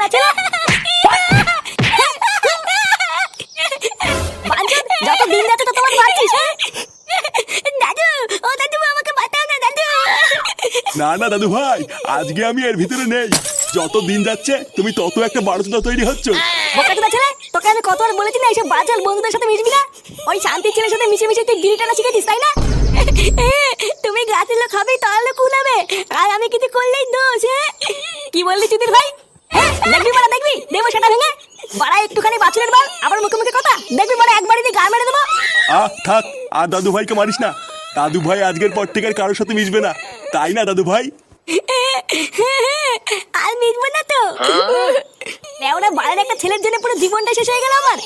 না ছেলে। বাঞ্চদ, যত দিন যাচ্ছে তো তোমার বাড়ছিস। দাদু, ও দাদু আমাকে বাঁচাও না দাদু। না না দাদু ভাই, আজকে আমি এর ভিতরে নেই। যত দিন যাচ্ছে তুমি তত একটা বারোচোদা তৈরি হচ্ছ। বোকাচোদা ছেলে, তোকে আমি কতবার বলেছি না এইসব বাজার বন্ধুদের সাথে মিশবি না। ওই শান্তির ছেলের সাথে মিশে মিশে তুই গিরি টানা শিখেছিস, তাই না? তুমি গাছের লোক হবে তাহলে কুলাবে, আর আমি কিছু করলেই দোষ। কি বললি চুদির ভাই? দেখবি মারা, দেখবি দেবো সেটা ভেঙে। বাড়া একটুখানি বাছুরের বাল, আবার মুখে মুখে কথা। দেখবি মারা একবারই দিয়ে গা মেরে দেবো। থাক, আর দাদু ভাইকে মারিস না। দাদু ভাই আজকের পর থেকে আর কারোর সাথে মিশবে না, তাই না দাদু ভাই? আর মিটবো না তো। ওরা বাড়ির একটা ছেলের জন্য পুরো জীবনটা শেষ হয়ে গেল আমার।